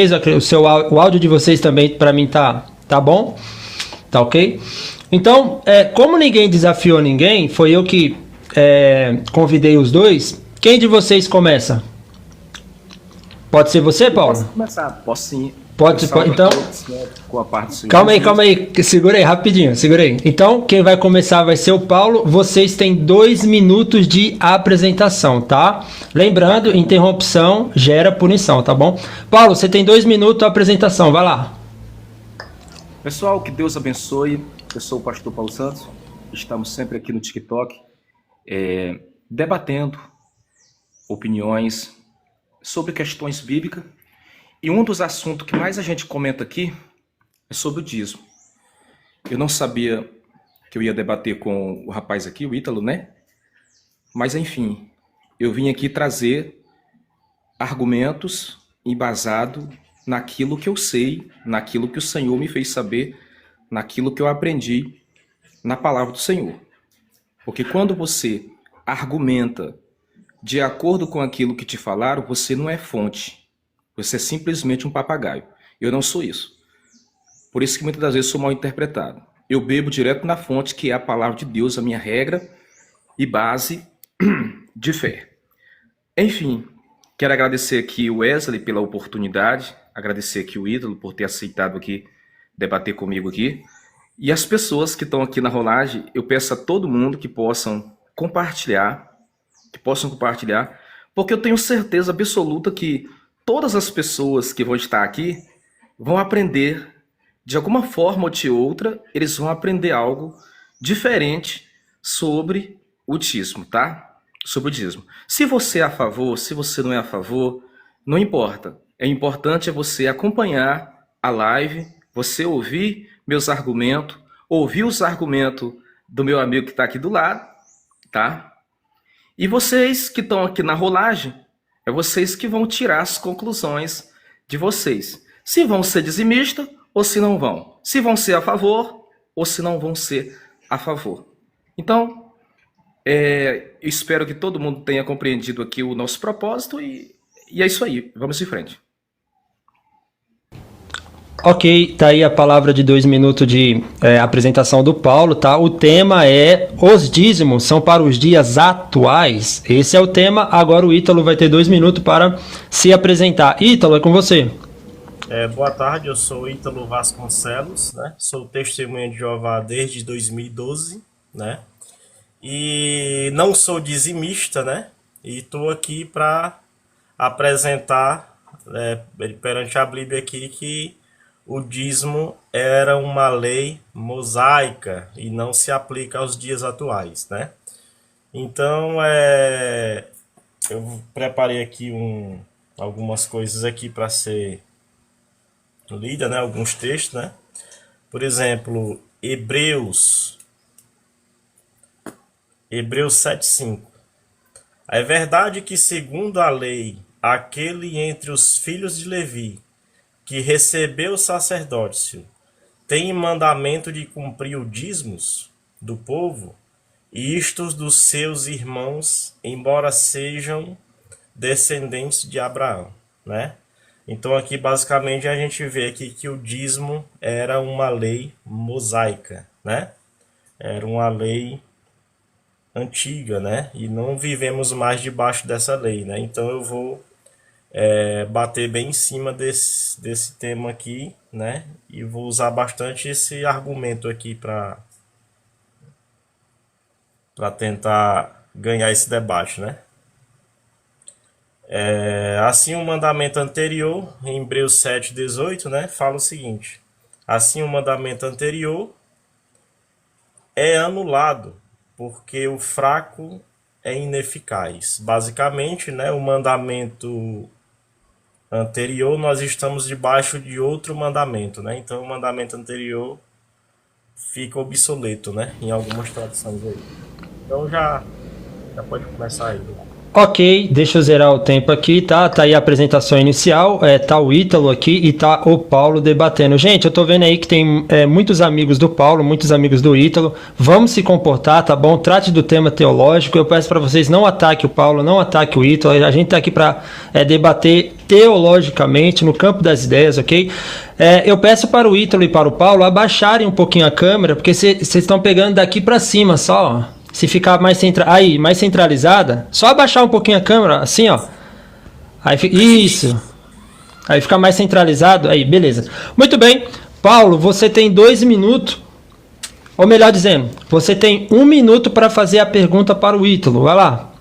vocês, o áudio de vocês também para mim tá bom, tá ok? Então, como ninguém desafiou ninguém, foi eu que convidei os dois. Quem de vocês começa? Pode ser você, Paulo? Posso começar? Posso sim. Pode, então. Com a parte do Senhor. Calma aí, segura aí, rapidinho, segura aí. Então, quem vai começar vai ser o Paulo. Vocês têm 2 minutos de apresentação, tá? Lembrando, interrupção gera punição, tá bom? Paulo, você tem 2 minutos de apresentação, vai lá. Pessoal, que Deus abençoe. Eu sou o pastor Paulo Santos. Estamos sempre aqui no TikTok, debatendo opiniões sobre questões bíblicas. E um dos assuntos que mais a gente comenta aqui é sobre o dízimo. Eu não sabia que eu ia debater com o rapaz aqui, o Ítalo, né? Mas, enfim, eu vim aqui trazer argumentos embasados naquilo que eu sei, naquilo que o Senhor me fez saber, naquilo que eu aprendi na palavra do Senhor. Porque quando você argumenta de acordo com aquilo que te falaram, você não é fonte. Você é simplesmente um papagaio. Eu não sou isso. Por isso que muitas das vezes sou mal interpretado. Eu bebo direto na fonte, que é a palavra de Deus, a minha regra e base de fé. Enfim, quero agradecer aqui o Wesley pela oportunidade, agradecer aqui o Ítalo por ter aceitado aqui debater comigo aqui. E as pessoas que estão aqui na rolagem, eu peço a todo mundo que possam compartilhar, porque eu tenho certeza absoluta que todas as pessoas que vão estar aqui vão aprender, de alguma forma ou de outra, eles vão aprender algo diferente sobre o dízimo, tá? Sobre o dízimo. Se você é a favor, se você não é a favor, não importa. É importante você acompanhar a live, você ouvir meus argumentos, ouvir os argumentos do meu amigo que está aqui do lado, tá? E vocês que estão aqui na rolagem, é vocês que vão tirar as conclusões de vocês. Se vão ser dizimistas ou se não vão. Se vão ser a favor ou se não vão ser a favor. Então, espero que todo mundo tenha compreendido aqui o nosso propósito e é isso aí. Vamos em frente. Ok, tá aí a palavra de 2 minutos de apresentação do Paulo, tá? O tema é: os dízimos são para os dias atuais. Esse é o tema. Agora o Ítalo vai ter 2 minutos para se apresentar. Ítalo, é com você. Boa tarde, eu sou o Ítalo Vasconcelos, né? Sou testemunha de Jeová desde 2012, né? E não sou dizimista, né? E estou aqui para apresentar perante a Bíblia aqui que o dízimo era uma lei mosaica e não se aplica aos dias atuais, né? Então, eu preparei aqui algumas coisas aqui para ser lida, né? Alguns textos, né? Por exemplo, Hebreus 7:5. É verdade que, segundo a lei, aquele entre os filhos de Levi que recebeu o sacerdócio tem mandamento de cumprir o dízimos do povo, e isto dos seus irmãos, embora sejam descendentes de Abraão, né? Então aqui basicamente a gente vê aqui que o dízimo era uma lei mosaica, né? Era uma lei antiga, né? E não vivemos mais debaixo dessa lei, né? Então eu vou bater bem em cima desse tema aqui, né? E vou usar bastante esse argumento aqui para tentar ganhar esse debate, né? Assim, o mandamento anterior, em Hebreus 7:18, né, fala o seguinte: assim, o mandamento anterior é anulado, porque o fraco é ineficaz. Basicamente, né, o mandamento anterior, nós estamos debaixo de outro mandamento, né? Então, o mandamento anterior fica obsoleto, né, em algumas traduções aí. Então, já pode começar aí. Ok, deixa eu zerar o tempo aqui, tá? Tá aí a apresentação inicial, tá o Ítalo aqui e tá o Paulo debatendo. Gente, eu tô vendo aí que tem muitos amigos do Paulo, muitos amigos do Ítalo. Vamos se comportar, tá bom? Trate do tema teológico. Eu peço para vocês não ataquem o Paulo, não ataquem o Ítalo. A gente tá aqui para debater teologicamente no campo das ideias, ok? Eu peço para o Ítalo e para o Paulo abaixarem um pouquinho a câmera, porque vocês estão pegando daqui para cima só, ó. Se ficar mais mais centralizada, só abaixar um pouquinho a câmera, assim, ó. Isso. Aí fica mais centralizado, aí, beleza. Muito bem. Paulo, você tem 2 minutos, ou melhor dizendo, você tem 1 minuto para fazer a pergunta para o Ítalo. Vai lá.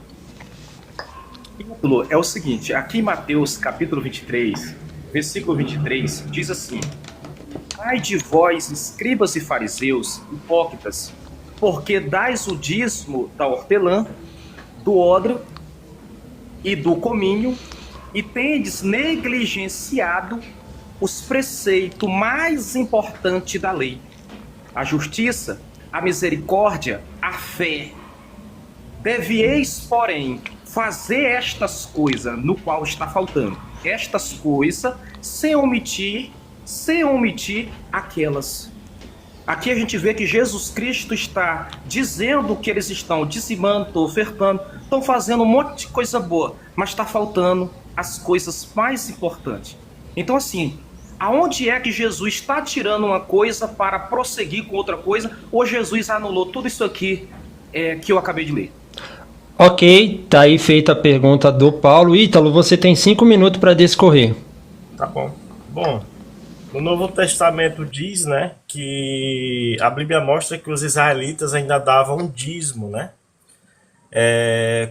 Ítalo, é o seguinte, aqui em Mateus capítulo 23, versículo 23, diz assim: Ai de vós, escribas e fariseus, hipócritas, porque dais o dízimo da hortelã, do odre e do cominho, e tendes negligenciado os preceitos mais importantes da lei: a justiça, a misericórdia, a fé. Devieis, porém, fazer estas coisas no qual está faltando. Estas coisas sem omitir aquelas. Aqui a gente vê que Jesus Cristo está dizendo que eles estão dizimando, estão ofertando, estão fazendo um monte de coisa boa, mas está faltando as coisas mais importantes. Então, assim, aonde é que Jesus está tirando uma coisa para prosseguir com outra coisa, ou Jesus anulou tudo isso aqui que eu acabei de ler? Ok, tá aí feita a pergunta do Paulo. Ítalo, você tem 5 minutos para discorrer. Tá bom. Bom, no Novo Testamento diz, né, que a Bíblia mostra que os israelitas ainda davam dízimo, né,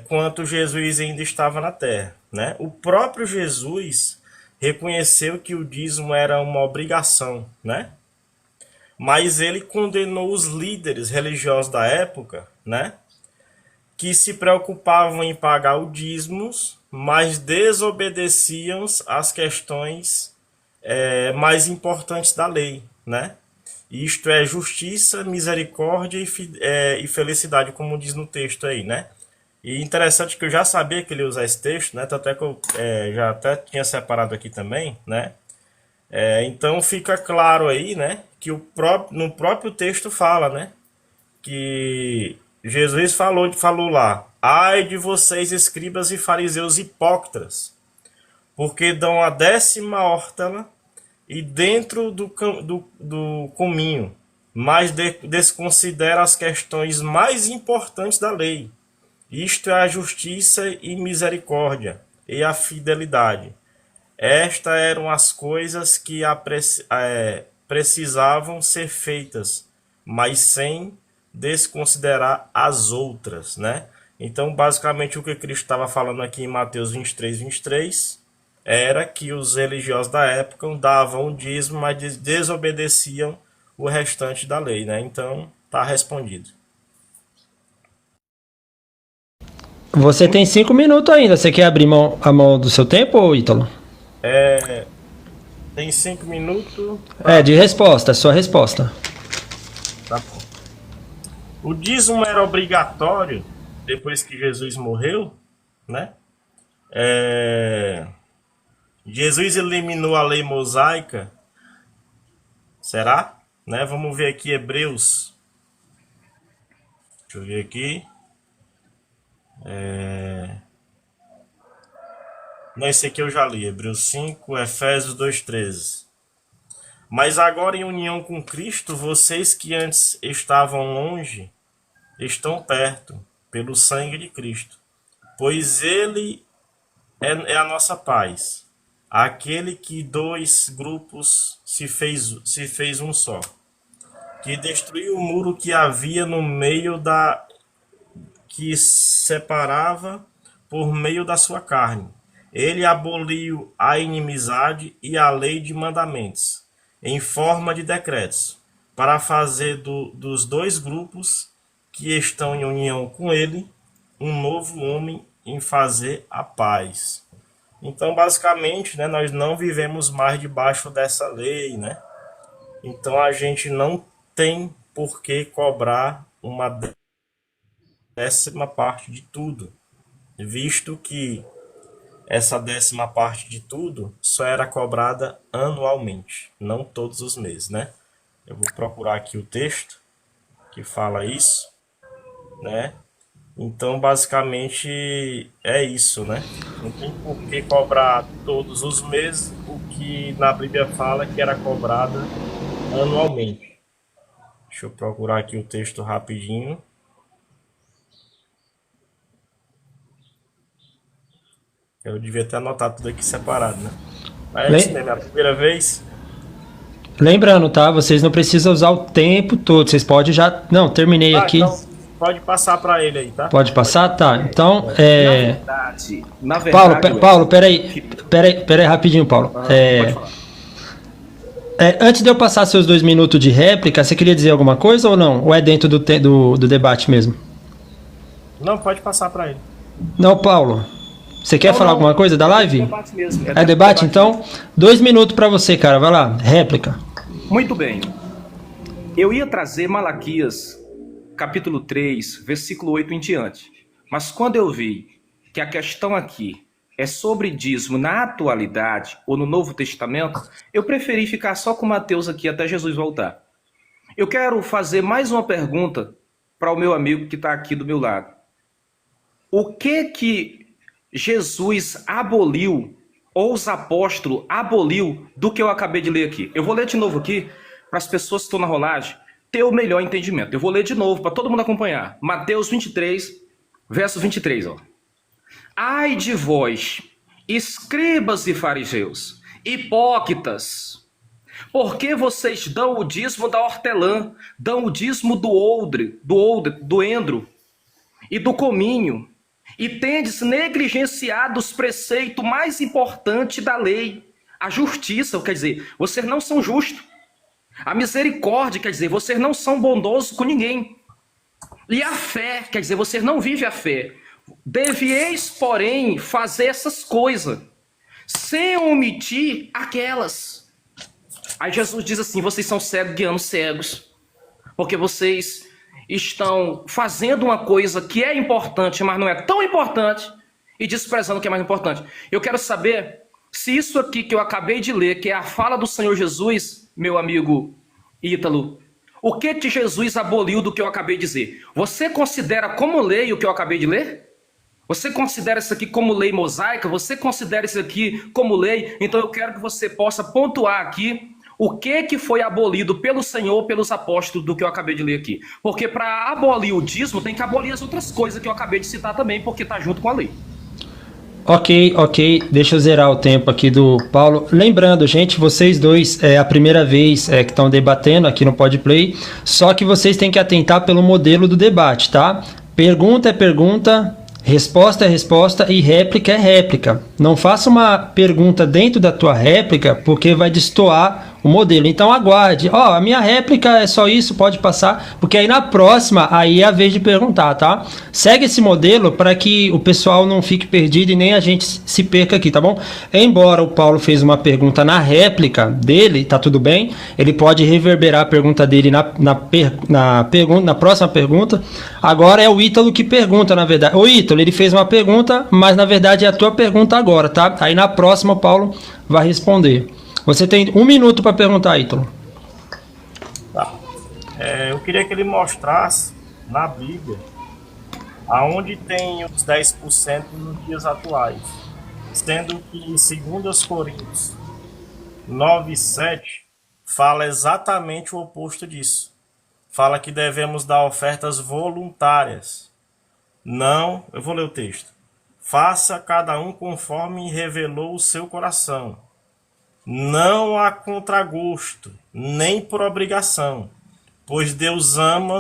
quanto Jesus ainda estava na terra, né. O próprio Jesus reconheceu que o dízimo era uma obrigação, né, mas ele condenou os líderes religiosos da época, né, que se preocupavam em pagar o dízimos, mas desobedeciam às questões mais importantes da lei, né? Isto é justiça, misericórdia e felicidade, como diz no texto aí, né? E interessante que eu já sabia que ele ia usar esse texto, né? Até que eu já até tinha separado aqui também, né? Então fica claro aí, né? Que no próprio texto fala, né? Que Jesus falou lá: ai de vocês, escribas e fariseus hipócritas, porque dão a 10ª hortela e dentro do cominho, mas desconsidera as questões mais importantes da lei. Isto é a justiça e misericórdia e a fidelidade. Estas eram as coisas que precisavam ser feitas, mas sem desconsiderar as outras, né? Então, basicamente, o que Cristo estava falando aqui em Mateus 23, era que os religiosos da época davam o dízimo, mas desobedeciam o restante da lei, né? Então, tá respondido. Você tem 5 minutos ainda. Você quer abrir a mão do seu tempo, Ítalo? Tem 5 minutos. De resposta, sua resposta. Tá bom. O dízimo era obrigatório depois que Jesus morreu, né? Jesus eliminou a lei mosaica. Será? Né? Vamos ver aqui Hebreus. Deixa eu ver aqui. Não, esse aqui eu já li. Hebreus 5, Efésios 2:13. Mas agora, em união com Cristo, vocês que antes estavam longe, estão perto, pelo sangue de Cristo. Pois Ele é a nossa paz, aquele que 2 grupos se fez um só, que destruiu o muro que havia no meio que separava por meio da sua carne. Ele aboliu a inimizade e a lei de mandamentos, em forma de decretos, para fazer dos 2 grupos que estão em união com ele um novo homem em fazer a paz. Então, basicamente, né, nós não vivemos mais debaixo dessa lei, né? Então, a gente não tem por que cobrar uma 10ª parte de tudo, visto que essa 10ª parte de tudo só era cobrada anualmente, não todos os meses, né? Eu vou procurar aqui o texto que fala isso, né? Então, basicamente, é isso, né? Não tem por que cobrar todos os meses o que na Bíblia fala que era cobrada anualmente. Deixa eu procurar aqui o texto rapidinho. Eu devia ter anotado tudo aqui separado, né? Mas é isso mesmo, é a primeira vez. Lembrando, tá? Vocês não precisam usar o tempo todo. Vocês podem já... Não, terminei aqui. Então pode passar para ele aí, tá? Pode passar? Tá. Então, Na verdade... Paulo, peraí, rapidinho, Paulo. Pode falar. Antes de eu passar seus 2 minutos de réplica, você queria dizer alguma coisa ou não? Ou é dentro do debate mesmo? Não, pode passar para ele. Não, Paulo. Você quer falar alguma coisa da live? É debate mesmo. É debate, então? 2 minutos para você, cara. Vai lá, réplica. Muito bem. Eu ia trazer Malaquias, capítulo 3, versículo 8 em diante. Mas quando eu vi que a questão aqui é sobre dízimo na atualidade ou no Novo Testamento, eu preferi ficar só com Mateus aqui até Jesus voltar. Eu quero fazer mais uma pergunta para o meu amigo que está aqui do meu lado. O que Jesus aboliu, ou os apóstolos aboliu, do que eu acabei de ler aqui? Eu vou ler de novo aqui, para as pessoas que estão na rolagem ter o melhor entendimento. Eu vou ler de novo, para todo mundo acompanhar. Mateus 23, verso 23. Ó. Ai de vós, escribas e fariseus, hipócritas, porque vocês dão o dízimo da hortelã, dão o dízimo do endro e do cominho, e tendes negligenciado os preceitos mais importantes da lei, a justiça, quer dizer, vocês não são justos. A misericórdia, quer dizer, vocês não são bondosos com ninguém. E a fé, quer dizer, vocês não vivem a fé. Devieis, porém, fazer essas coisas, sem omitir aquelas. Aí Jesus diz assim, vocês são cegos guiando cegos, porque vocês estão fazendo uma coisa que é importante, mas não é tão importante, e desprezando o que é mais importante. Eu quero saber se isso aqui que eu acabei de ler, que é a fala do Senhor Jesus, meu amigo Ítalo, o que Jesus aboliu do que eu acabei de dizer? Você considera como lei o que eu acabei de ler? Você considera isso aqui como lei mosaica? Você considera isso aqui como lei? Então eu quero que você possa pontuar aqui o que foi abolido pelo Senhor, pelos apóstolos, do que eu acabei de ler aqui. Porque para abolir o dízimo, tem que abolir as outras coisas que eu acabei de citar também, porque está junto com a lei. Ok. Deixa eu zerar o tempo aqui do Paulo. Lembrando, gente, vocês dois é a primeira vez que estão debatendo aqui no Podplay, só que vocês têm que atentar pelo modelo do debate, tá? Pergunta é pergunta, resposta é resposta e réplica é réplica. Não faça uma pergunta dentro da tua réplica, porque vai destoar o modelo. Então aguarde. A minha réplica é só isso, pode passar, porque aí na próxima, aí é a vez de perguntar, tá? Segue esse modelo para que o pessoal não fique perdido e nem a gente se perca aqui, tá bom? Embora o Paulo fez uma pergunta na réplica dele, tá tudo bem? Ele pode reverberar a pergunta dele na próxima pergunta. Agora é o Ítalo que pergunta, na verdade. O Ítalo, ele fez uma pergunta, mas na verdade é a tua pergunta agora, tá? Aí na próxima o Paulo vai responder. Você tem 1 minuto para perguntar, Ítalo. Tá. Eu queria que ele mostrasse na Bíblia aonde tem os 10% nos dias atuais. Sendo que em 2 Coríntios 9:7 fala exatamente o oposto disso. Fala que devemos dar ofertas voluntárias. Não, eu vou ler o texto. Faça cada um conforme revelou o seu coração. Não há contragosto, nem por obrigação, pois Deus ama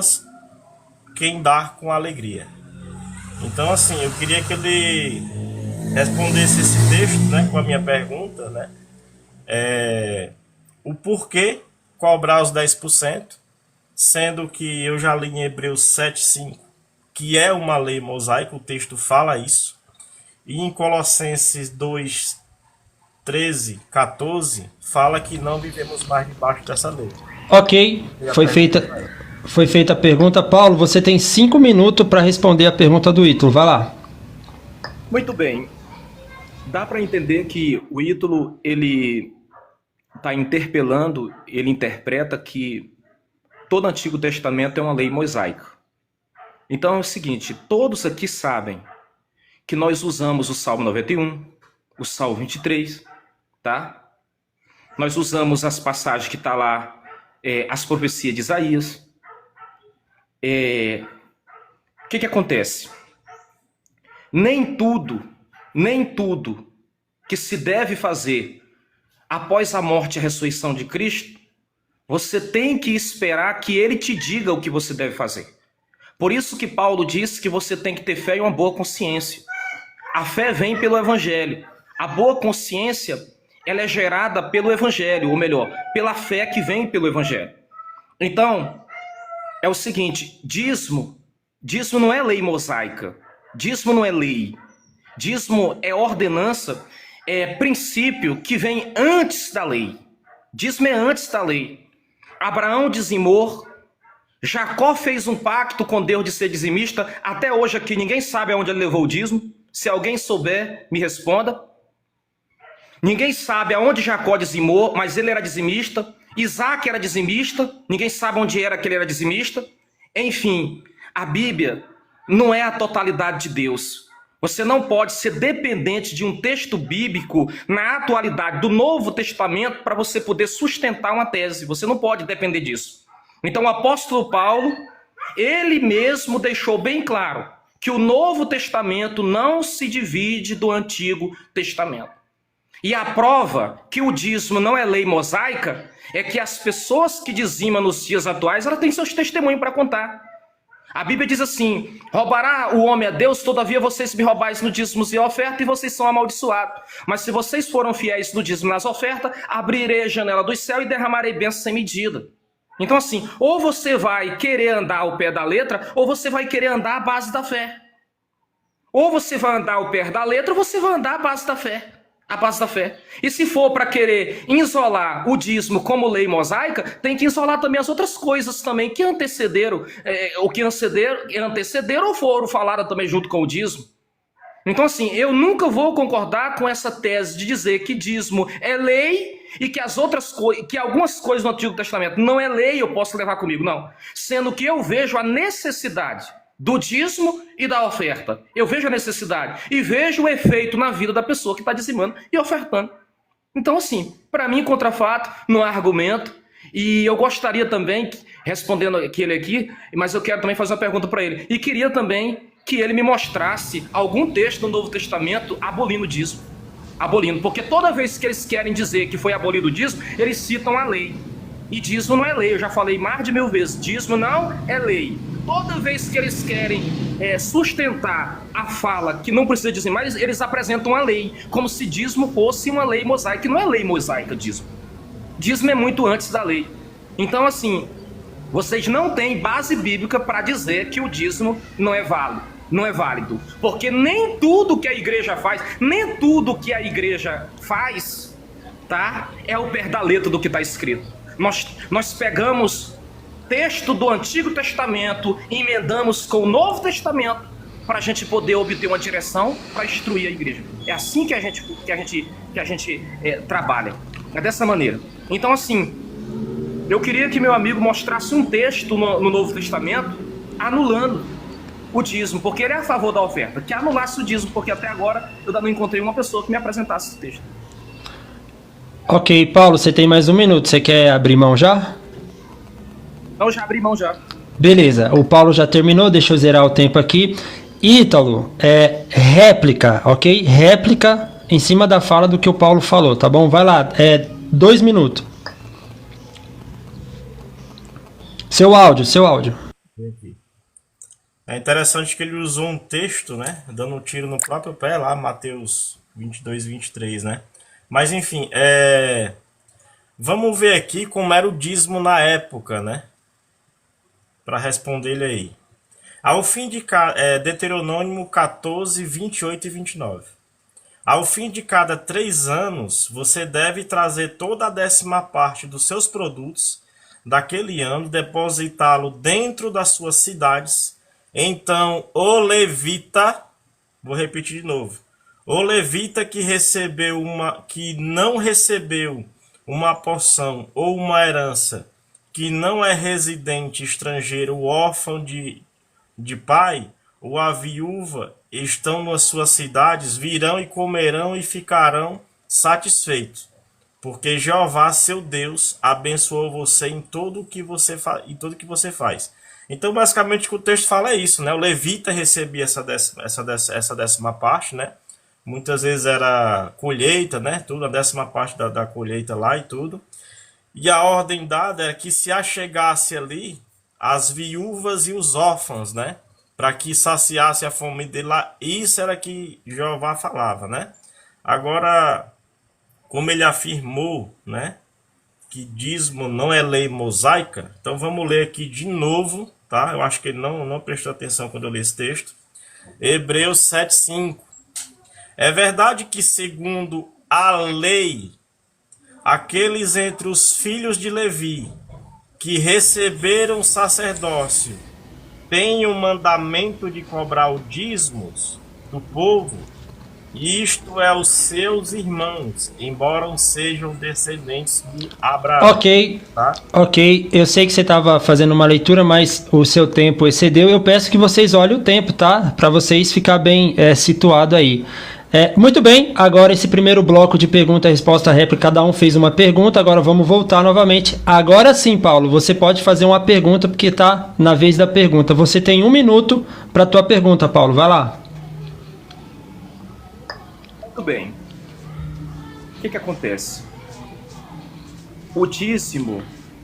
quem dá com alegria. Então, assim, eu queria que ele respondesse esse texto, né, com a minha pergunta, né, o porquê cobrar os 10%, sendo que eu já li em Hebreus 7:5, que é uma lei mosaica, o texto fala isso, e em Colossenses 2:13-14 fala que não vivemos mais debaixo dessa lei. Ok, foi feita a pergunta. Paulo, você tem 5 minutos para responder a pergunta do Ítalo, vai lá. Muito bem. Dá para entender que o Ítalo, ele está interpelando, ele interpreta que todo o Antigo Testamento é uma lei mosaica. Então é o seguinte, todos aqui sabem que nós usamos o Salmo 91, o Salmo 23, tá? Nós usamos as passagens que está lá, as profecias de Isaías. O que acontece? Nem tudo que se deve fazer após a morte e a ressurreição de Cristo, você tem que esperar que ele te diga o que você deve fazer. Por isso que Paulo disse que você tem que ter fé e uma boa consciência. A fé vem pelo Evangelho. A boa consciência, ela é gerada pelo Evangelho, ou melhor, pela fé que vem pelo Evangelho. Então, é o seguinte, dízimo não é lei mosaica, dízimo não é lei. Dízimo é ordenança, é princípio que vem antes da lei. Dízimo é antes da lei. Abraão dizimou, Jacó fez um pacto com Deus de ser dizimista. Até hoje aqui ninguém sabe aonde ele levou o dízimo. Se alguém souber, me responda. Ninguém sabe aonde Jacó dizimou, mas ele era dizimista. Isaac era dizimista. Ninguém sabe onde era que ele era dizimista. Enfim, a Bíblia não é a totalidade de Deus. Você não pode ser dependente de um texto bíblico na atualidade do Novo Testamento para você poder sustentar uma tese. Você não pode depender disso. Então o apóstolo Paulo, ele mesmo deixou bem claro que o Novo Testamento não se divide do Antigo Testamento. E a prova que o dízimo não é lei mosaica é que as pessoas que dizimam nos dias atuais, elas têm seus testemunhos para contar. A Bíblia diz assim, roubará o homem a Deus, todavia vocês me roubais no dízimos e oferta e vocês são amaldiçoados. Mas se vocês foram fiéis no dízimo e nas ofertas, abrirei a janela do céu e derramarei bênçãos sem medida. Então assim, ou você vai querer andar ao pé da letra, ou você vai querer andar à base da fé. Ou você vai andar ao pé da letra, ou você vai andar à base da fé. A base da fé. E se for para querer isolar o dízimo como lei mosaica, tem que isolar também as outras coisas também que antecederam, antecederam ou foram faladas também junto com o dízimo. Então assim, eu nunca vou concordar com essa tese de dizer que dízimo é lei e que as outras coisas, que algumas coisas no Antigo Testamento não é lei, eu posso levar comigo, não. Sendo que eu vejo a necessidade do dízimo e da oferta. Eu vejo a necessidade e vejo o efeito na vida da pessoa que está dizimando e ofertando. Então, assim, para mim, contra fato, não há argumento. E eu gostaria também, respondendo aqui, mas eu quero também fazer uma pergunta para ele. E queria também que ele me mostrasse algum texto do Novo Testamento abolindo o dízimo. Abolindo, porque toda vez que eles querem dizer que foi abolido o dízimo, eles citam a lei. E dízimo não é lei, eu já falei mais de 1000 vezes, dízimo não é lei. Toda vez que eles querem sustentar a fala que não precisa dizimar, eles apresentam a lei, como se dízimo fosse uma lei mosaica, que não é lei mosaica dízimo. Dízimo é muito antes da lei. Então assim, vocês não têm base bíblica para dizer que o dízimo não é válido, porque nem tudo que a igreja faz, nem tudo que a igreja faz, tá, é o pé da letra do que está escrito. Nós pegamos texto do Antigo Testamento e emendamos com o Novo Testamento para a gente poder obter uma direção para instruir a igreja. É assim que a gente trabalha. É dessa maneira. Então, assim, eu queria que meu amigo mostrasse um texto no Novo Testamento anulando o dízimo, porque ele é a favor da oferta. Que anulasse o dízimo, porque até agora eu ainda não encontrei uma pessoa que me apresentasse esse texto. Ok, Paulo, você tem mais um minuto. Você quer abrir mão já? Não, já abri mão já. Beleza, o Paulo já terminou, deixa eu zerar o tempo aqui. Ítalo, réplica, ok? Réplica em cima da fala do que o Paulo falou, tá bom? Vai lá, 2 minutos. Seu áudio. É interessante que ele usou um texto, né? Dando um tiro no próprio pé lá, Mateus 22, 23, né? Mas enfim, vamos ver aqui como era o dízimo na época, né? Para responder ele aí. Ao fim de Deuteronômio 14, 28 e 29. Ao fim de cada 3 anos, você deve trazer toda a 10ª parte dos seus produtos daquele ano, depositá-lo dentro das suas cidades. Então o levita Vou repetir de novo. O levita que não recebeu uma porção ou uma herança, que não é residente estrangeiro, órfão de pai, ou a viúva, estão nas suas cidades, virão e comerão e ficarão satisfeitos. Porque Jeová, seu Deus, abençoou você em tudo que você faz. Então, basicamente, o que o texto fala é isso, né? O levita recebia essa décima parte, né? Muitas vezes era colheita, né? Tudo, a décima parte da colheita lá e tudo. E a ordem dada era que se achegasse ali as viúvas e os órfãos, né? Para que saciasse a fome dele lá. Isso era que Jeová falava, né? Agora, como ele afirmou, né? Que dízimo não é lei mosaica, então vamos ler aqui de novo, tá? Eu acho que ele não prestou atenção quando eu li esse texto. Hebreus 7:5. É verdade que, segundo a lei, aqueles entre os filhos de Levi que receberam sacerdócio têm o mandamento de cobrar o dízimos do povo, e isto é os seus irmãos, embora sejam descendentes de Abraão. Ok, Tá? ok. Eu sei que você estava fazendo uma leitura, mas o seu tempo excedeu. Eu peço que vocês olhem o tempo, tá? Para vocês ficar bem situado aí. Muito bem, agora esse primeiro bloco de pergunta, resposta, réplica, cada um fez uma pergunta, agora vamos voltar novamente. Agora sim, Paulo, você pode fazer uma pergunta, porque está na vez da pergunta. Você tem 1 minuto para a tua pergunta, Paulo, vai lá. Muito bem. O que acontece? O dízimo,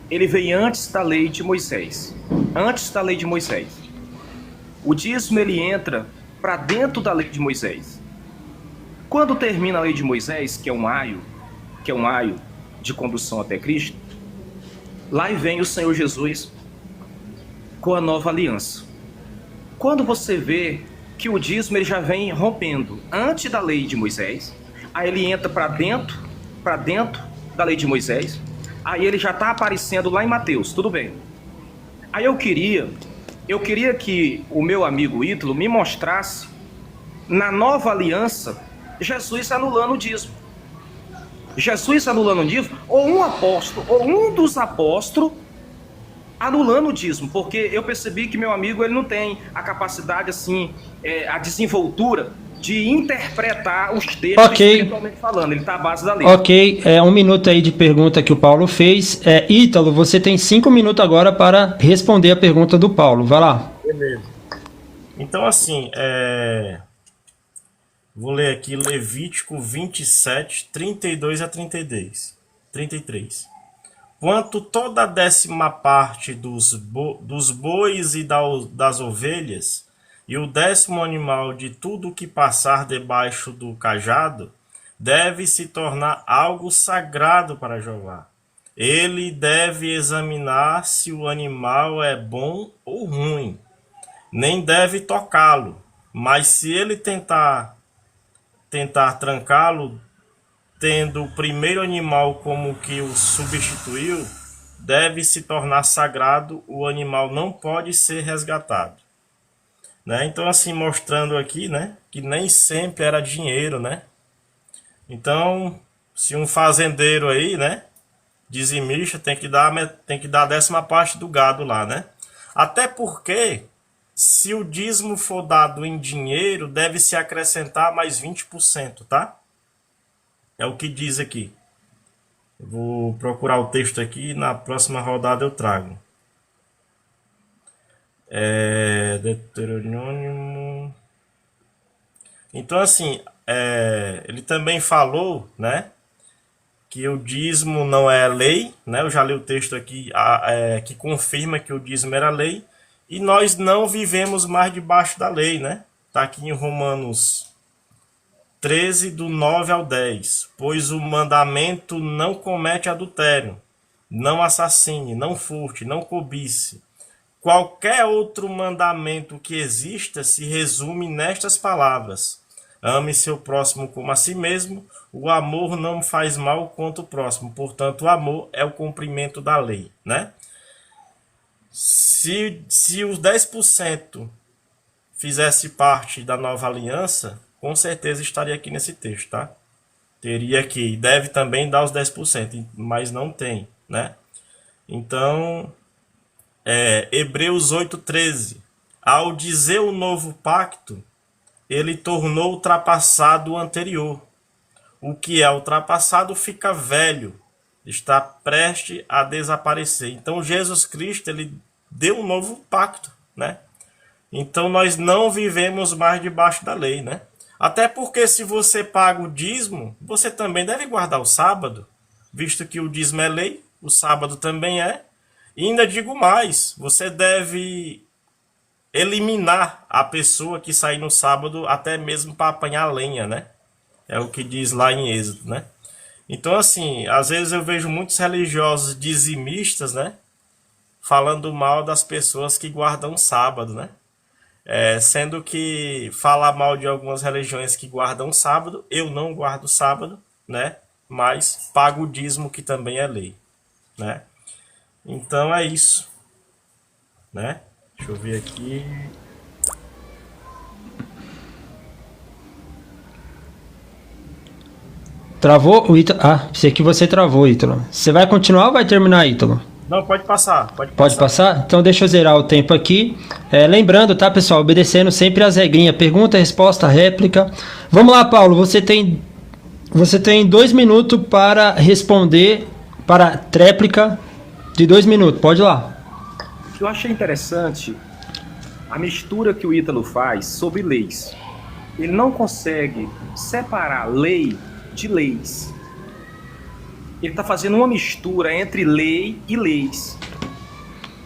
ele veio antes da lei de Moisés. Antes da lei de Moisés. O dízimo, ele entra para dentro da lei de Moisés. Quando termina a lei de Moisés, que é um aio de condução até Cristo, lá vem o Senhor Jesus com a nova aliança. Quando você vê que o dízimo ele já vem rompendo antes da lei de Moisés, aí ele entra para dentro da lei de Moisés, aí ele já está aparecendo lá em Mateus, tudo bem. Aí eu queria que o meu amigo Ítalo me mostrasse na nova aliança Jesus anulando o dízimo. Jesus anulando o dízimo, ou um apóstolo, ou um dos apóstolos anulando o dízimo, porque eu percebi que meu amigo ele não tem a capacidade, assim, a desenvoltura de interpretar os textos espiritualmente falando, ele está à base da lei. Ok, 1 minuto aí de pergunta que o Paulo fez. Ítalo, você tem 5 minutos agora para responder a pergunta do Paulo, vai lá. Beleza. Então, assim, vou ler aqui Levítico 27, 32 a 33. Quanto toda a décima parte dos bois e das ovelhas, e o 10º animal de tudo que passar debaixo do cajado, deve se tornar algo sagrado para Jeová. Ele deve examinar se o animal é bom ou ruim. Nem deve tocá-lo, mas se ele tentar trancá-lo, tendo o primeiro animal como que o substituiu, deve se tornar sagrado, o animal não pode ser resgatado. Né? Então, assim, mostrando aqui, né, que nem sempre era dinheiro, né? Então, se um fazendeiro aí, né, dizimista, tem que dar a décima parte do gado lá, né? Até porque, se o dízimo for dado em dinheiro, deve se acrescentar mais 20%, tá? É o que diz aqui. Eu vou procurar o texto aqui e na próxima rodada eu trago. Deuteronômio. Então, assim, ele também falou, né, que o dízimo não é lei, né? Eu já li o texto aqui que confirma que o dízimo era lei. E nós não vivemos mais debaixo da lei, né? Está aqui em Romanos 13, do 9 ao 10. Pois o mandamento não comete adultério, não assassine, não furte, não cobice. Qualquer outro mandamento que exista se resume nestas palavras: ame seu próximo como a si mesmo. O amor não faz mal contra o próximo. Portanto, o amor é o cumprimento da lei, né? Se os 10% fizesse parte da nova aliança, com certeza estaria aqui nesse texto, tá? Teria que, deve também dar os 10%, mas não tem, né? Então, Hebreus 8:13. Ao dizer o novo pacto, ele tornou ultrapassado o anterior. O que é ultrapassado fica velho, está prestes a desaparecer. Então, Jesus Cristo, ele deu um novo pacto, né? Então, nós não vivemos mais debaixo da lei, né? Até porque se você paga o dízimo, você também deve guardar o sábado, visto que o dízimo é lei, o sábado também é. E ainda digo mais, você deve eliminar a pessoa que sai no sábado até mesmo para apanhar lenha, né? É o que diz lá em Êxodo, né? Então, assim, às vezes eu vejo muitos religiosos dizimistas, né? Falando mal das pessoas que guardam o sábado, né? Sendo que falar mal de algumas religiões que guardam o sábado, eu não guardo o sábado, né? Mas pago o dízimo, que também é lei, né? Então é isso, né? Deixa eu ver aqui. Travou o Ítalo? Ah, sei que você travou, Ítalo. Você vai continuar ou vai terminar, Ítalo? Não, pode passar, pode passar. Pode passar? Então deixa eu zerar o tempo aqui. Lembrando, tá, pessoal? Obedecendo sempre as regrinhas. Pergunta, resposta, réplica. Vamos lá, Paulo. Você tem 2 minutos para responder para tréplica de 2 minutos. Pode ir lá. Eu achei interessante a mistura que o Ítalo faz sobre leis. Ele não consegue separar lei de leis. Ele está fazendo uma mistura entre lei e leis.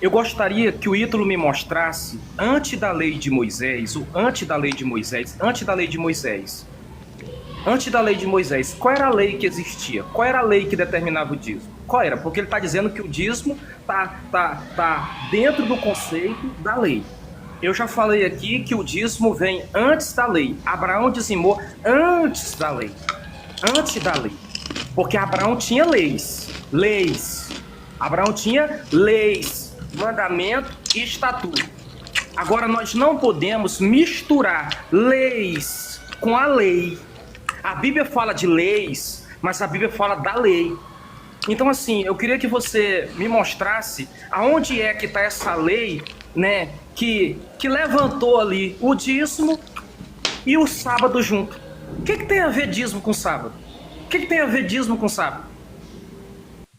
Eu gostaria que o Ítalo me mostrasse antes da lei de Moisés, ou antes da lei de Moisés, antes da lei de Moisés. Antes da lei de Moisés, qual era a lei que existia? Qual era a lei que determinava o dízimo? Qual era? Porque ele está dizendo que o dízimo tá dentro do conceito da lei. Eu já falei aqui que o dízimo vem antes da lei. Abraão dizimou antes da lei. Antes da lei. Porque Abraão tinha leis. Abraão tinha leis, mandamento e estatuto. Agora, nós não podemos misturar leis com a lei. A Bíblia fala de leis, mas a Bíblia fala da lei. Então, assim, eu queria que você me mostrasse aonde é que está essa lei, né, que levantou ali o dízimo e o sábado junto. O que tem a ver dízimo com sábado? O que tem a ver dízimo com sábado?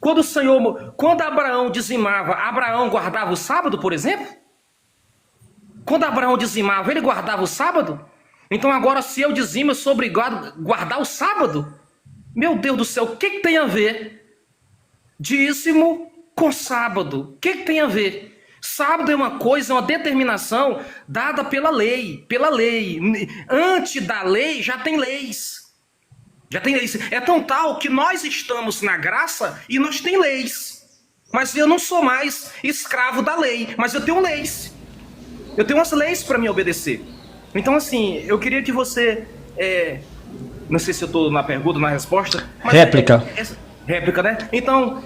Quando Abraão dizimava, Abraão guardava o sábado, por exemplo? Quando Abraão dizimava, ele guardava o sábado? Então agora, se eu dizimo, eu sou obrigado a guardar o sábado? Meu Deus do céu, o que tem a ver dízimo com sábado? O que tem a ver? Sábado é uma coisa, uma determinação dada pela lei. Antes da lei já tem leis. É tão tal que nós estamos na graça e nós temos leis. Mas eu não sou mais escravo da lei, mas eu tenho leis. Eu tenho umas leis para me obedecer. Então, assim, eu queria que você... não sei se eu estou na pergunta, na resposta. Mas réplica. Réplica, né? Então,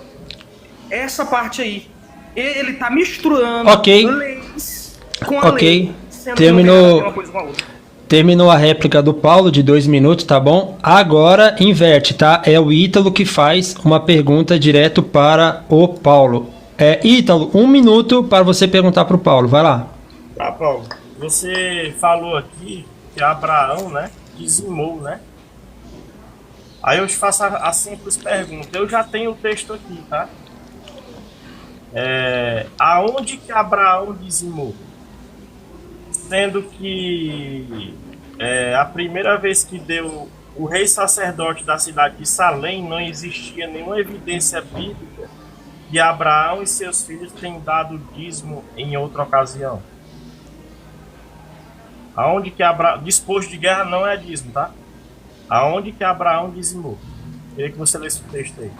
essa parte aí. Ele está misturando leis com a lei. Terminou. Uma coisa com a outra. Terminou a réplica do Paulo de 2 minutos, tá bom? Agora inverte, tá? É o Ítalo que faz uma pergunta direto para o Paulo. Ítalo, 1 minuto para você perguntar para o Paulo. Vai lá. Tá, Paulo. Você falou aqui que Abraão, né, dizimou, né? Aí eu te faço a simples pergunta. Eu já tenho o texto aqui, tá? Aonde que Abraão dizimou? Sendo que a primeira vez que deu o rei sacerdote da cidade de Salém, não existia nenhuma evidência bíblica que Abraão e seus filhos tenham dado dízimo em outra ocasião. Aonde que Abraão... Disposto de guerra não é dízimo, tá? Aonde que Abraão dizimou? Queria que você lesse o texto aí.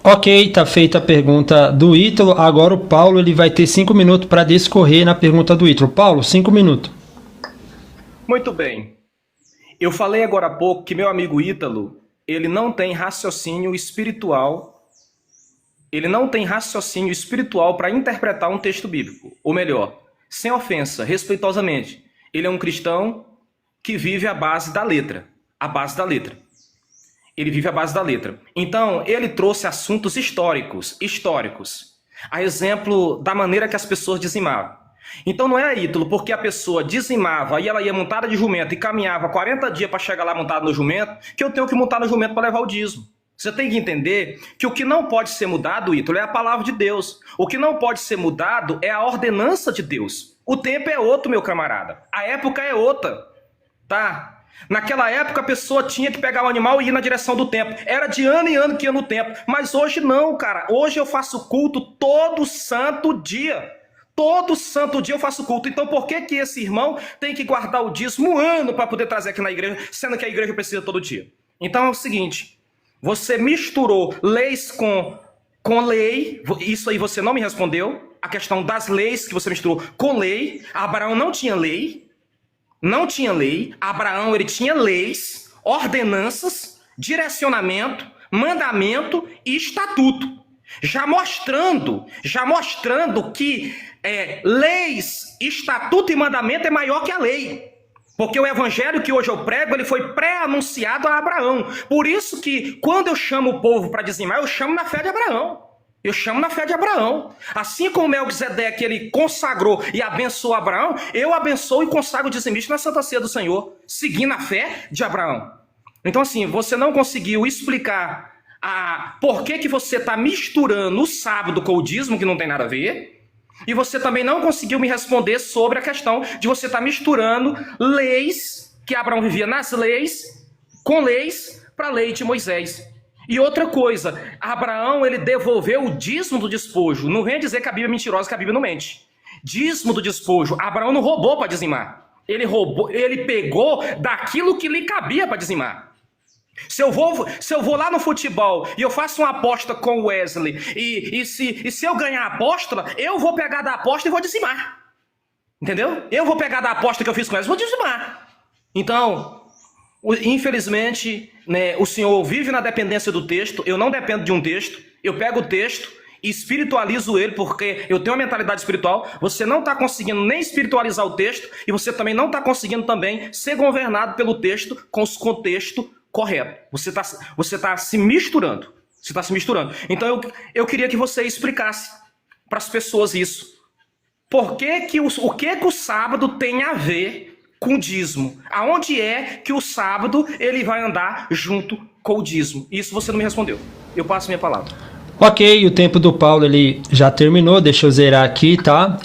Ok, tá feita a pergunta do Ítalo. Agora o Paulo ele vai ter 5 minutos para discorrer na pergunta do Ítalo. Paulo, 5 minutos. Muito bem. Eu falei agora há pouco que meu amigo Ítalo, ele não tem raciocínio espiritual. Ele não tem raciocínio espiritual para interpretar um texto bíblico. Ou melhor, sem ofensa, respeitosamente. ele é um cristão que vive à base da letra. A base da letra. Ele vive à base da letra. Então, ele trouxe assuntos históricos. A exemplo da maneira que as pessoas dizimavam. Então não é, Ítalo, porque a pessoa dizimava e ela ia montada de jumento e caminhava 40 dias para chegar lá montada no jumento, que eu tenho que montar no jumento para levar o dízimo. Você tem que entender que o que não pode ser mudado, Ítalo, é a palavra de Deus. O que não pode ser mudado é a ordenança de Deus. O tempo é outro, meu camarada. A época é outra, tá? Naquela época a pessoa tinha que pegar o animal e ir na direção do templo. Era de ano em ano que ia no templo. Mas hoje não, cara. Hoje eu faço culto todo santo dia. Todo santo dia eu faço culto. Então por que que esse irmão tem que guardar o dízimo um ano para poder trazer aqui na igreja, sendo que a igreja precisa todo dia? Então é o seguinte, você misturou leis com lei, isso aí você não me respondeu, a questão das leis que você misturou com lei. Abraão não tinha lei, Abraão ele tinha leis, ordenanças, direcionamento, mandamento e estatuto. Já mostrando que leis, estatuto e mandamento é maior que a lei. Porque o evangelho que hoje eu prego, ele foi pré-anunciado a Abraão. Por isso que quando eu chamo o povo para dizimar, eu chamo na fé de Abraão. Assim como Melquisedeque ele consagrou e abençoou Abraão, eu abençoo e consagro o dizimista na Santa Ceia do Senhor, seguindo a fé de Abraão. Então assim, você não conseguiu explicar por que você está misturando o sábado com o dízimo, que não tem nada a ver, e você também não conseguiu me responder sobre a questão de você estar misturando leis, que Abraão vivia nas leis, com leis para a lei de Moisés. E outra coisa, Abraão ele devolveu o dízimo do despojo. Não vem dizer que a Bíblia é mentirosa, que a Bíblia não mente. Dízimo do despojo, Abraão não roubou para dizimar. Ele pegou daquilo que lhe cabia para dizimar. Se eu vou lá no futebol e eu faço uma aposta com o Wesley e se eu ganhar a aposta, eu vou pegar da aposta e vou dizimar. Entendeu? Eu vou pegar da aposta que eu fiz com o Wesley e vou dizimar. Então, infelizmente, né, o senhor vive na dependência do texto. Eu não dependo de um texto. Eu pego o texto e espiritualizo ele, porque eu tenho uma mentalidade espiritual. Você não está conseguindo nem espiritualizar o texto e você também não está conseguindo também ser governado pelo texto com os contextos correto. Você tá se misturando. Então eu queria que você explicasse para as pessoas isso. O que o sábado tem a ver com o dízimo? Aonde é que o sábado ele vai andar junto com o dízimo? Isso você não me respondeu. Eu passo minha palavra. Ok, o tempo do Paulo ele já terminou, deixa eu zerar aqui, tá?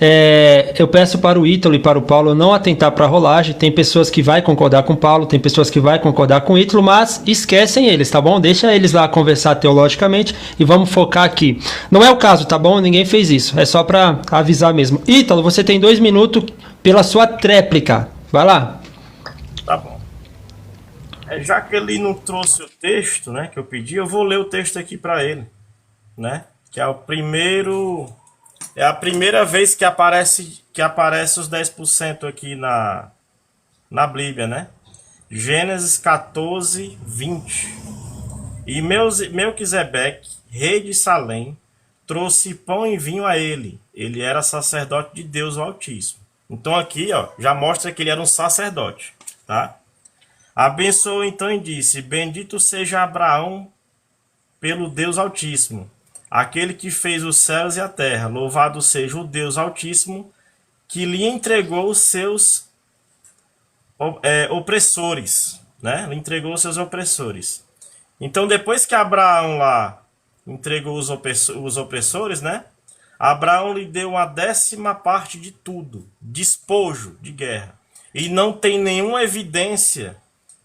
Eu peço para o Ítalo e para o Paulo não atentar para a rolagem. Tem pessoas que vai concordar com o Paulo, tem pessoas que vai concordar com o Ítalo, mas esquecem eles, tá bom? Deixa eles lá conversar teologicamente e vamos focar aqui. Não é o caso, tá bom? Ninguém fez isso, é só para avisar mesmo. Ítalo, você tem 2 minutos pela sua tréplica, vai lá. Tá bom. Já que ele não trouxe o texto, né, que eu pedi, eu vou ler o texto aqui para ele. Né? Que é a primeira vez que aparece os 10% aqui na Bíblia, né? Gênesis 14, 20. E Melquisedeque, rei de Salém, trouxe pão e vinho a ele. Ele era sacerdote de Deus o Altíssimo. Então aqui, ó, já mostra que ele era um sacerdote, tá? Abençoou então e disse: bendito seja Abraão pelo Deus Altíssimo, aquele que fez os céus e a terra. Louvado seja o Deus Altíssimo, que lhe entregou os seus opressores, né? Lhe entregou os seus opressores. Então, depois que Abraão lá entregou os opressores, né? Abraão lhe deu 1/10 de tudo, despojo de guerra. E não tem nenhuma evidência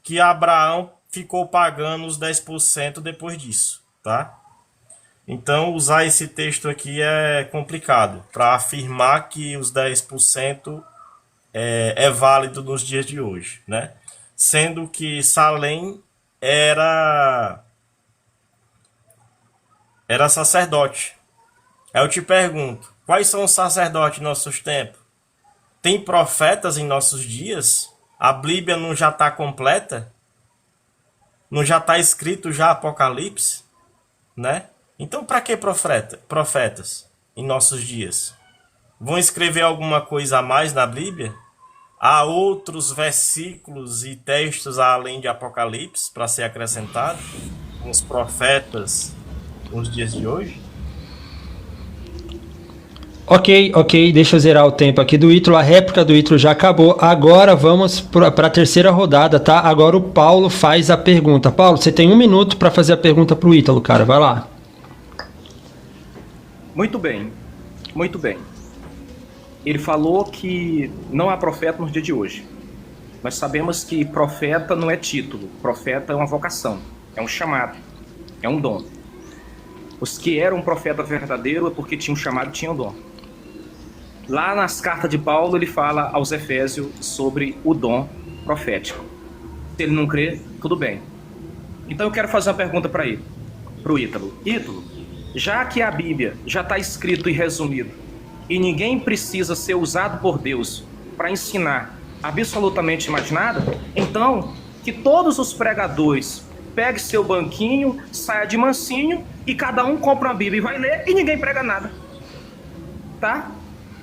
que Abraão ficou pagando os 10% depois disso, tá? Então, usar esse texto aqui é complicado para afirmar que os 10% é válido nos dias de hoje, né? Sendo que Salém era sacerdote. Aí eu te pergunto, quais são os sacerdotes em nossos tempos? Tem profetas em nossos dias? A Bíblia não já está completa? Não já está escrito já Apocalipse? Né? Então, para que profetas em nossos dias? Vão escrever alguma coisa a mais na Bíblia? há outros versículos e textos além de Apocalipse para ser acrescentado, com os profetas nos dias de hoje? Ok, deixa eu zerar o tempo aqui do Ítalo. A réplica do Ítalo já acabou. Agora vamos para a terceira rodada, tá? Agora o Paulo faz a pergunta. Paulo, você tem 1 minuto para fazer a pergunta pro Ítalo, cara. Vai lá. Muito bem, muito bem. Ele falou que não há profeta nos dias de hoje. Nós sabemos que profeta não é título. Profeta é uma vocação, é um chamado, é um dom. Os que eram profeta verdadeiro é porque tinham chamado e tinham dom. Lá nas cartas de Paulo, ele fala aos Efésios sobre o dom profético. Se ele não crê, tudo bem. Então eu quero fazer uma pergunta para ele, para o Ítalo. Ítalo, já que a Bíblia já está escrito e resumido, e ninguém precisa ser usado por Deus para ensinar absolutamente mais nada, então que todos os pregadores peguem seu banquinho, saia de mansinho e cada um compra uma Bíblia e vai ler e ninguém prega nada. Tá?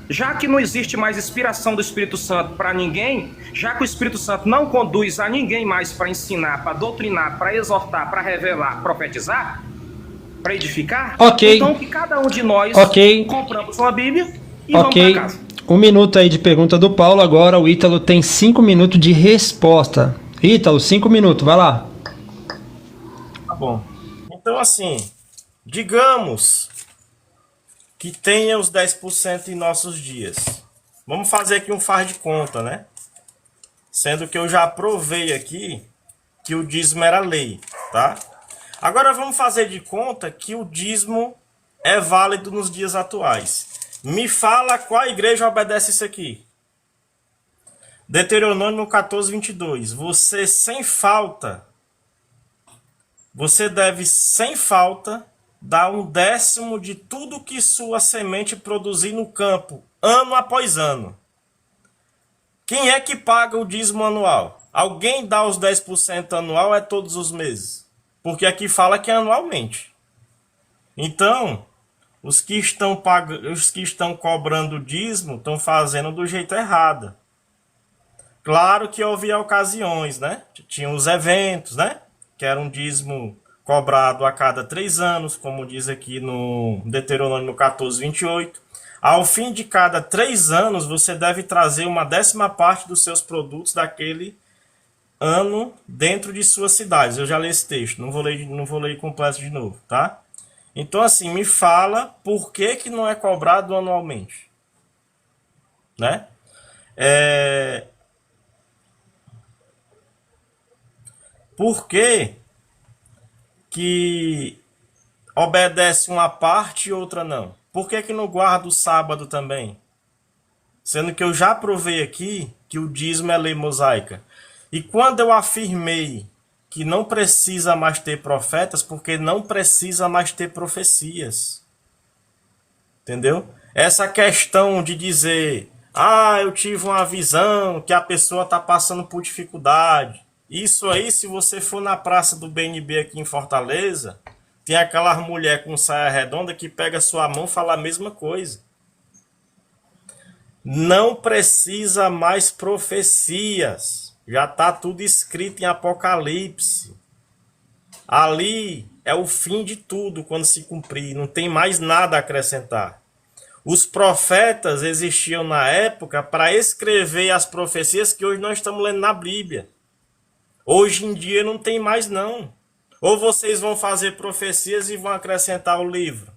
Já que não existe mais inspiração do Espírito Santo para ninguém, já que o Espírito Santo não conduz a ninguém mais para ensinar, para doutrinar, para exortar, para revelar, profetizar, para edificar, então que cada um de nós compramos uma Bíblia e vamos para casa. 1 minuto aí de pergunta do Paulo. Agora o Ítalo tem 5 minutos de resposta. Ítalo, 5 minutos, vai lá. Tá bom. Então assim, digamos que tenha os 10% em nossos dias. Vamos fazer aqui um faz de conta, né? Sendo que eu já provei aqui que o dízimo era lei, tá? Agora vamos fazer de conta que o dízimo é válido nos dias atuais. Me fala qual igreja obedece isso aqui. Deuteronômio 14:22. Você deve sem falta dar 1/10 de tudo que sua semente produzir no campo, ano após ano. Quem é que paga o dízimo anual? Alguém dá os 10% anual, é todos os meses? Porque aqui fala que é anualmente. Então, os que estão cobrando o dízimo estão fazendo do jeito errado. Claro que houve ocasiões, né? Tinha os eventos, né? Que era um dízimo cobrado a cada 3 anos, como diz aqui no Deuteronômio 14:28. Ao fim de cada 3 anos, você deve trazer 1/10 parte dos seus produtos daquele ano dentro de suas cidades. Eu já li esse texto, não vou ler completo de novo, tá? Então, assim, me fala por que não é cobrado anualmente, né? Por que obedece uma parte e outra não? Por que não guarda o sábado também? Sendo que eu já provei aqui que o dízimo é lei mosaica. E quando eu afirmei que não precisa mais ter profetas, porque não precisa mais ter profecias. Entendeu? Essa questão de dizer, eu tive uma visão, que a pessoa está passando por dificuldade. Isso aí, se você for na praça do BNB aqui em Fortaleza, tem aquela mulher com saia redonda que pega sua mão e fala a mesma coisa. Não precisa mais profecias. Já está tudo escrito em Apocalipse. Ali é o fim de tudo quando se cumprir. Não tem mais nada a acrescentar. Os profetas existiam na época para escrever as profecias que hoje nós estamos lendo na Bíblia. Hoje em dia não tem mais não. Ou vocês vão fazer profecias e vão acrescentar o livro.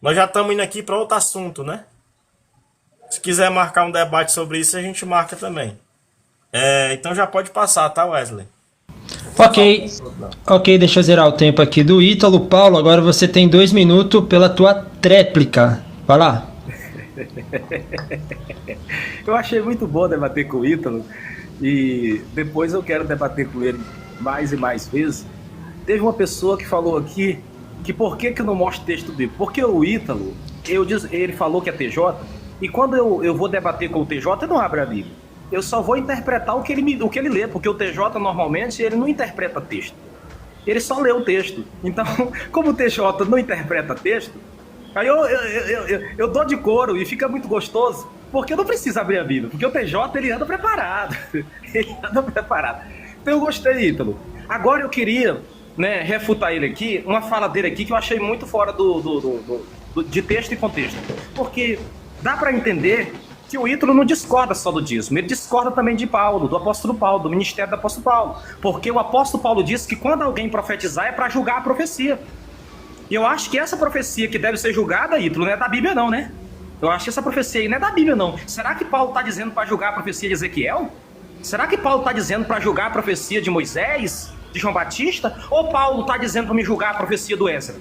Nós já estamos indo aqui para outro assunto, né? Se quiser marcar um debate sobre isso, a gente marca também. Então já pode passar, tá, Wesley? Ok, deixa eu zerar o tempo aqui do Ítalo. Paulo, agora você tem 2 minutos pela tua tréplica. Vai lá. Eu achei muito bom debater com o Ítalo e depois eu quero debater com ele mais e mais vezes. Teve uma pessoa que falou aqui que por que não mostra texto bíblico? Porque o Ítalo, ele falou que é TJ, e quando eu vou debater com o TJ, eu não abro a Bíblia. Eu só vou interpretar o que ele lê, porque o TJ normalmente ele não interpreta texto. Ele só lê o texto. Então, como o TJ não interpreta texto, aí eu dou de couro e fica muito gostoso, Porque eu não preciso abrir a Bíblia, porque o TJ ele anda preparado. Ele anda preparado. Então eu gostei, Ítalo. Agora eu queria, né, refutar ele aqui, uma fala dele aqui que eu achei muito fora de texto e contexto. Porque dá para entender que o Ítalo não discorda só do dízimo, ele discorda também de Paulo, do apóstolo Paulo, do ministério do apóstolo Paulo. Porque o apóstolo Paulo diz que quando alguém profetizar é para julgar a profecia. E eu acho que essa profecia que deve ser julgada, Ítalo, não é da Bíblia não, né? Eu acho que essa profecia aí não é da Bíblia não. Será que Paulo está dizendo para julgar a profecia de Ezequiel? Será que Paulo está dizendo para julgar a profecia de Moisés, de João Batista? Ou Paulo está dizendo para me julgar a profecia do Ézra?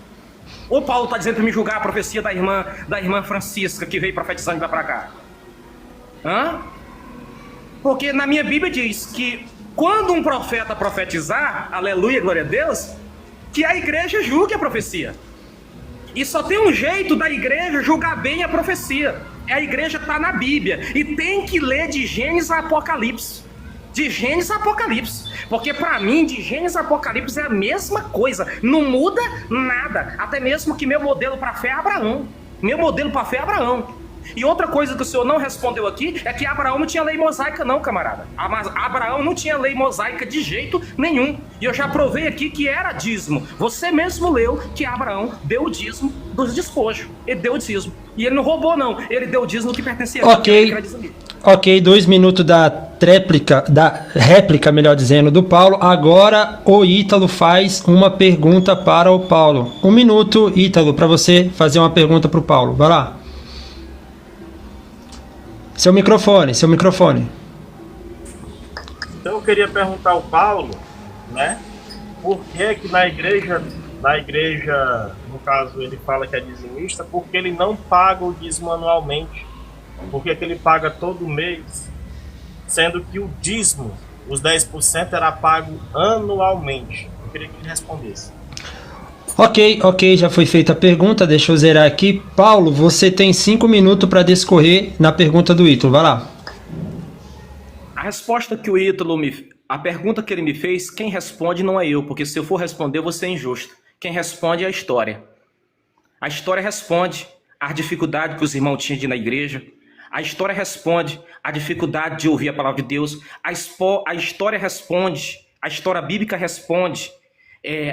Ou Paulo está dizendo para me julgar a profecia da irmã Francisca, que veio profetizando e vai para cá? Hã? Porque na minha Bíblia diz que quando um profeta profetizar, aleluia, glória a Deus, que a igreja julgue a profecia. E só tem um jeito da igreja julgar bem a profecia. A igreja está na Bíblia e tem que ler de Gênesis a Apocalipse. De Gênesis a Apocalipse. Porque para mim, de Gênesis a Apocalipse é a mesma coisa. Não muda nada. Até mesmo que meu modelo para fé é Abraão. Meu modelo para fé é Abraão. E outra coisa que o senhor não respondeu aqui é que Abraão não tinha lei mosaica não, camarada. Abraão não tinha lei mosaica de jeito nenhum. E eu já provei aqui que era dízimo. Você mesmo leu que Abraão deu o dízimo dos despojos. Ele deu o dízimo. E ele não roubou não, ele deu o dízimo que pertencia a ele. Ok, 2 minutos da réplica, melhor dizendo, do Paulo. Agora o Ítalo faz uma pergunta para o Paulo. 1 minuto, Ítalo, para você fazer uma pergunta para o Paulo. Vai lá. Seu microfone. Então eu queria perguntar ao Paulo, né, por que na igreja, no caso ele fala que é dizimista, porque ele não paga o dízimo anualmente, porque ele paga todo mês, sendo que o dízimo, os 10% era pago anualmente. Eu queria que ele respondesse. Ok, já foi feita a pergunta, deixa eu zerar aqui. Paulo, você tem 5 minutos para discorrer na pergunta do Ítalo, vai lá. A resposta que o Ítalo a pergunta que ele me fez, quem responde não é eu, porque se eu for responder eu vou ser injusto. Quem responde é a história. A história responde à dificuldade que os irmãos tinham de ir na igreja. A história responde à dificuldade de ouvir a palavra de Deus. A história responde, a história bíblica responde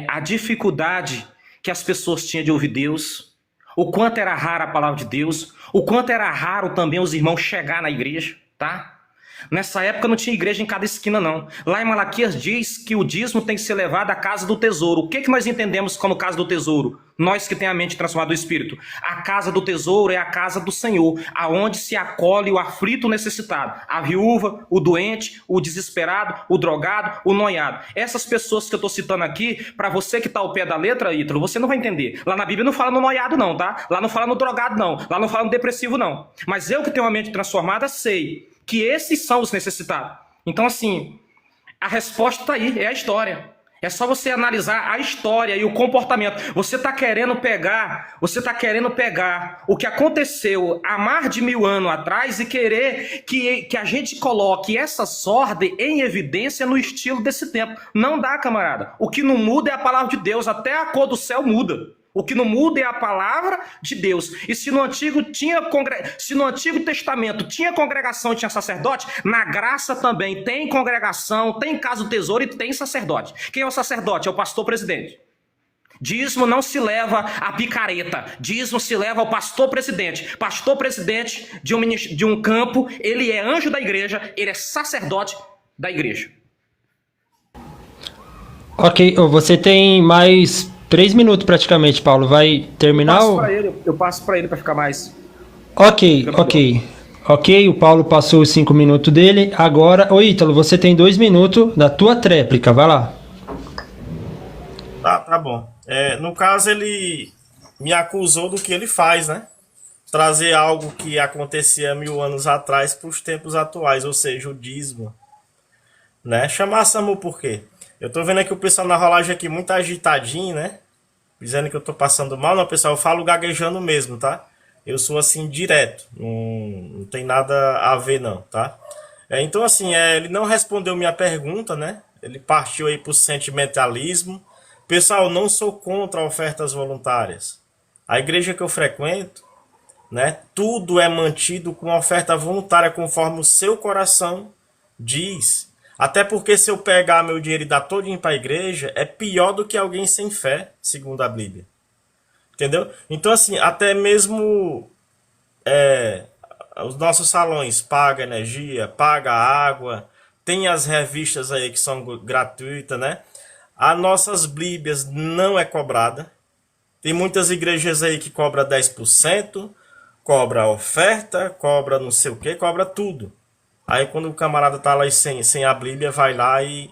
a dificuldade que as pessoas tinham de ouvir Deus, o quanto era rara a palavra de Deus, o quanto era raro também os irmãos chegar na igreja, tá? Nessa época não tinha igreja em cada esquina não. Lá em Malaquias diz que o dízimo tem que ser levado à casa do tesouro. O que nós entendemos como casa do tesouro? Nós que temos a mente transformada do Espírito. A casa do tesouro é a casa do Senhor, aonde se acolhe o aflito necessitado, a viúva, o doente, o desesperado, o drogado, o noiado. Essas pessoas que eu estou citando aqui, para você que está ao pé da letra, Ítalo, você não vai entender. Lá na Bíblia não fala no noiado não, tá? Lá não fala no drogado não, lá não fala no depressivo não. Mas eu que tenho uma mente transformada sei que esses são os necessitados. Então, assim, a resposta está aí, é a história. É só você analisar a história e o comportamento. Você está querendo pegar o que aconteceu há mais de 1000 anos atrás e querer que a gente coloque essa ordem em evidência no estilo desse tempo. Não dá, camarada. O que não muda é a palavra de Deus. Até a cor do céu muda. O que não muda é a palavra de Deus. E se no Antigo Testamento tinha congregação e tinha sacerdote, na graça também tem congregação, tem casa do tesouro e tem sacerdote. Quem é o sacerdote? É o pastor presidente. Dízimo não se leva a picareta. Dízimo se leva ao pastor presidente. Pastor presidente de um campo, ele é anjo da igreja, ele é sacerdote da igreja. Ok, você tem mais 3 minutos praticamente, Paulo. Vai terminar? Eu passo para ele para ficar mais... Ok. O Paulo passou os 5 minutos dele. Agora, ô Ítalo, você tem 2 minutos da tua tréplica. Vai lá. Tá bom. No caso, ele me acusou do que ele faz, né? Trazer algo que acontecia 1000 anos atrás para os tempos atuais, ou seja, o dízimo. Né? Chamar SAMU por quê? Eu tô vendo aqui o pessoal na rolagem aqui muito agitadinho, né? Dizendo que eu tô passando mal. Não, pessoal, eu falo gaguejando mesmo, tá? Eu sou assim, direto. Não tem nada a ver, não, tá? Então, assim, ele não respondeu minha pergunta, né? Ele partiu aí pro sentimentalismo. Pessoal, não sou contra ofertas voluntárias. A igreja que eu frequento, né? Tudo é mantido com oferta voluntária conforme o seu coração diz. Até porque se eu pegar meu dinheiro e dar todinho para a igreja, é pior do que alguém sem fé, segundo a Bíblia. Entendeu? Então, assim, até mesmo os nossos salões pagam energia, pagam água, tem as revistas aí que são gratuitas, né? As nossas Bíblias não é cobrada. Tem muitas igrejas aí que cobra 10%, cobra oferta, cobra não sei o que, cobra tudo. Aí quando o camarada tá lá sem a Bíblia, vai lá e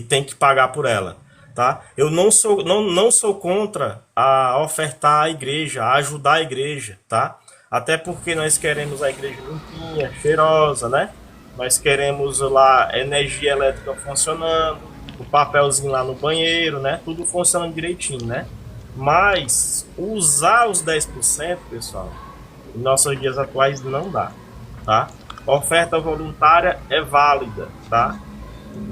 tem que pagar por ela. Tá? Eu não sou contra a ofertar a igreja, a ajudar a igreja, tá? Até porque nós queremos a igreja limpinha, cheirosa, né? Nós queremos lá energia elétrica funcionando, o papelzinho lá no banheiro, né? Tudo funcionando direitinho, né? Mas usar os 10%, pessoal, em nossos dias atuais não dá, tá? Oferta voluntária é válida, tá?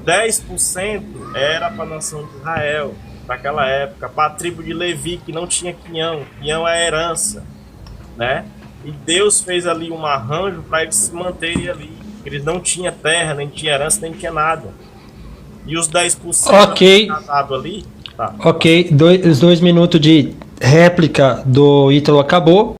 10% era para a nação de Israel, para aquela época, para a tribo de Levi, que não tinha quinhão. Quinhão é herança, né? E Deus fez ali um arranjo para eles se manterem ali. Eles não tinham terra, nem tinha herança, nem tinha nada. E os 10% Ok. ali, tá. Ok, os 2 minutos de réplica do Ítalo acabou.